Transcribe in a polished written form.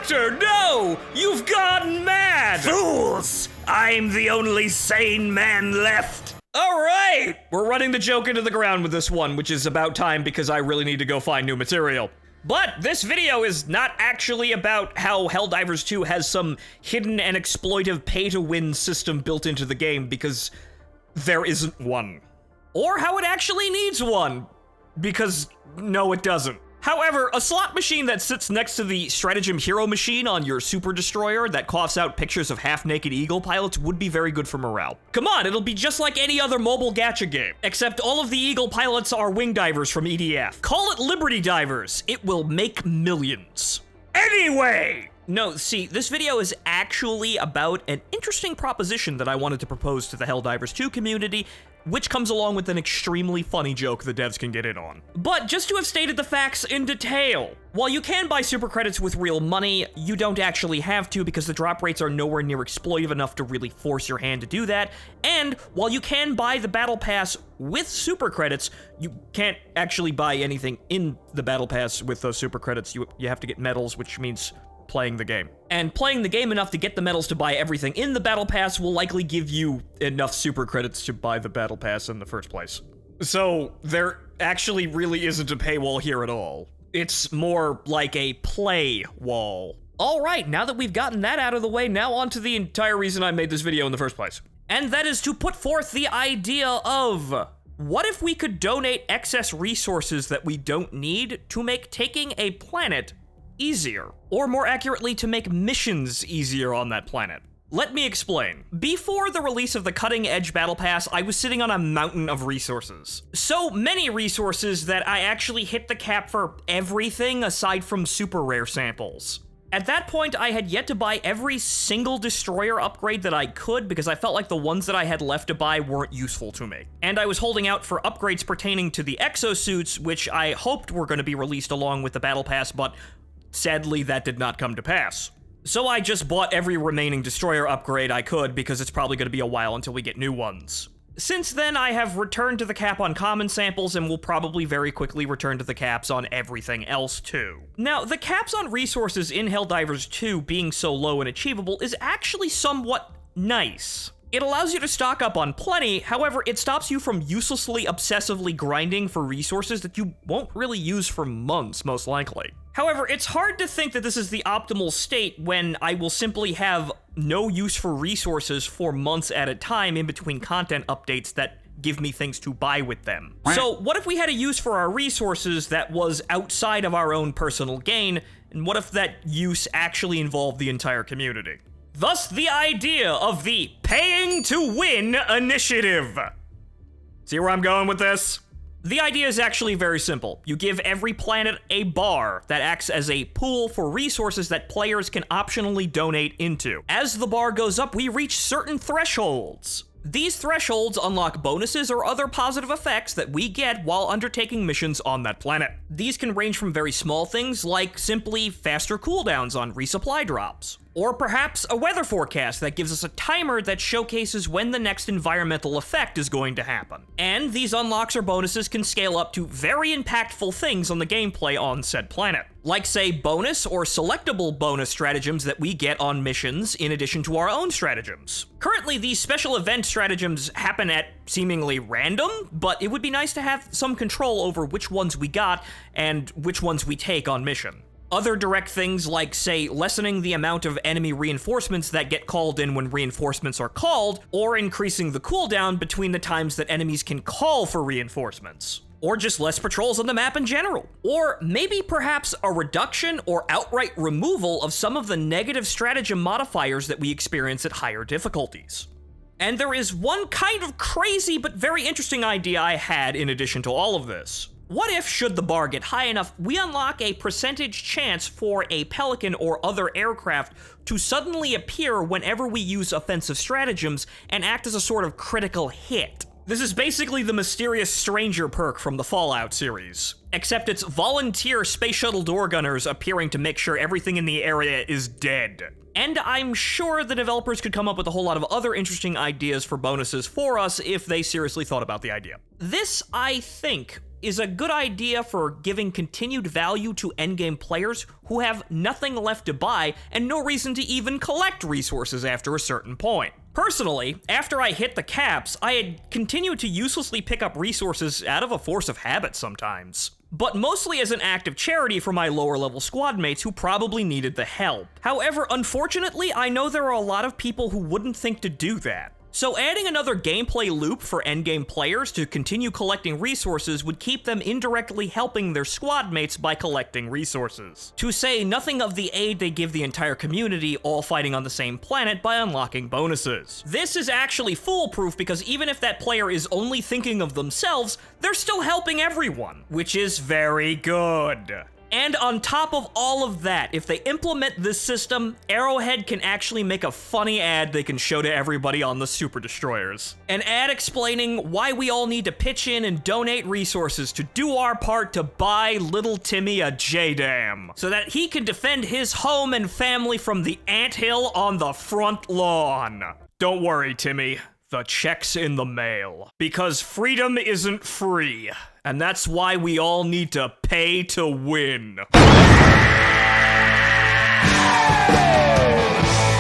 Doctor, no! You've gone mad! Fools! I'm the only sane man left. All right! We're running the joke into the ground with this one, which is about time because I really need to go find new material. But this video is not actually about how Helldivers 2 has some hidden and exploitive pay-to-win system built into the game, because there isn't one. Or how it actually needs one, because no, it doesn't. However, a slot machine that sits next to the stratagem hero machine on your super destroyer that coughs out pictures of half-naked eagle pilots would be very good for morale. Come on, it'll be just like any other mobile gacha game, except all of the eagle pilots are wing divers from EDF. Call it Liberty Divers. It will make millions. Anyway! No, see, this video is actually about an interesting proposition that I wanted to propose to the Helldivers 2 community, which comes along with an extremely funny joke the devs can get in on. But just to have stated the facts in detail, while you can buy super credits with real money, you don't actually have to because the drop rates are nowhere near exploitive enough to really force your hand to do that, and while you can buy the battle pass with super credits, you can't actually buy anything in the battle pass with those super credits. You have to get medals, which means playing the game. And playing the game enough to get the medals to buy everything in the battle pass will likely give you enough super credits to buy the battle pass in the first place. So there actually really isn't a paywall here at all. It's more like a play wall. All right, now that we've gotten that out of the way, now on to the entire reason I made this video in the first place. And that is to put forth the idea of, what if we could donate excess resources that we don't need to make taking a planet easier, or more accurately, to make missions easier on that planet. Let me explain. Before the release of the cutting-edge battle pass, I was sitting on a mountain of resources. So many resources that I actually hit the cap for everything aside from super rare samples. At that point, I had yet to buy every single destroyer upgrade that I could because I felt like the ones that I had left to buy weren't useful to me. And I was holding out for upgrades pertaining to the exosuits, which I hoped were going to be released along with the battle pass, but sadly, that did not come to pass. So I just bought every remaining destroyer upgrade I could because it's probably going to be a while until we get new ones. Since then, I have returned to the cap on common samples and will probably very quickly return to the caps on everything else too. Now, the caps on resources in Helldivers 2 being so low and achievable is actually somewhat nice. It allows you to stock up on plenty, however, it stops you from uselessly obsessively grinding for resources that you won't really use for months, most likely. However, it's hard to think that this is the optimal state when I will simply have no use for resources for months at a time in between content updates that give me things to buy with them. So what if we had a use for our resources that was outside of our own personal gain, and what if that use actually involved the entire community? Thus, the idea of the paying to win initiative. See where I'm going with this? The idea is actually very simple. You give every planet a bar that acts as a pool for resources that players can optionally donate into. As the bar goes up, we reach certain thresholds. These thresholds unlock bonuses or other positive effects that we get while undertaking missions on that planet. These can range from very small things like simply faster cooldowns on resupply drops, or perhaps a weather forecast that gives us a timer that showcases when the next environmental effect is going to happen. And these unlocks or bonuses can scale up to very impactful things on the gameplay on said planet, like say bonus or selectable bonus stratagems that we get on missions in addition to our own stratagems. Currently, these special event stratagems happen at seemingly random, but it would be nice to have some control over which ones we got and which ones we take on mission. Other direct things like, say, lessening the amount of enemy reinforcements that get called in when reinforcements are called, or increasing the cooldown between the times that enemies can call for reinforcements. Or just less patrols on the map in general. Or maybe perhaps a reduction or outright removal of some of the negative stratagem modifiers that we experience at higher difficulties. And there is one kind of crazy but very interesting idea I had in addition to all of this. What if, should the bar get high enough, we unlock a percentage chance for a Pelican or other aircraft to suddenly appear whenever we use offensive stratagems and act as a sort of critical hit? This is basically the mysterious stranger perk from the Fallout series, except it's volunteer space shuttle door gunners appearing to make sure everything in the area is dead. And I'm sure the developers could come up with a whole lot of other interesting ideas for bonuses for us if they seriously thought about the idea. This, I think, is a good idea for giving continued value to endgame players who have nothing left to buy and no reason to even collect resources after a certain point. Personally, after I hit the caps, I had continued to uselessly pick up resources out of a force of habit sometimes, but mostly as an act of charity for my lower level squad mates who probably needed the help. However, unfortunately, I know there are a lot of people who wouldn't think to do that. So adding another gameplay loop for endgame players to continue collecting resources would keep them indirectly helping their squad mates by collecting resources. To say nothing of the aid they give the entire community, all fighting on the same planet by unlocking bonuses. This is actually foolproof because even if that player is only thinking of themselves, they're still helping everyone, which is very good. And on top of all of that, if they implement this system, Arrowhead can actually make a funny ad they can show to everybody on the Super Destroyers. An ad explaining why we all need to pitch in and donate resources to do our part to buy little Timmy a J-Dam, so that he can defend his home and family from the anthill on the front lawn. Don't worry, Timmy. The check's in the mail. Because freedom isn't free. And that's why we all need to pay to win.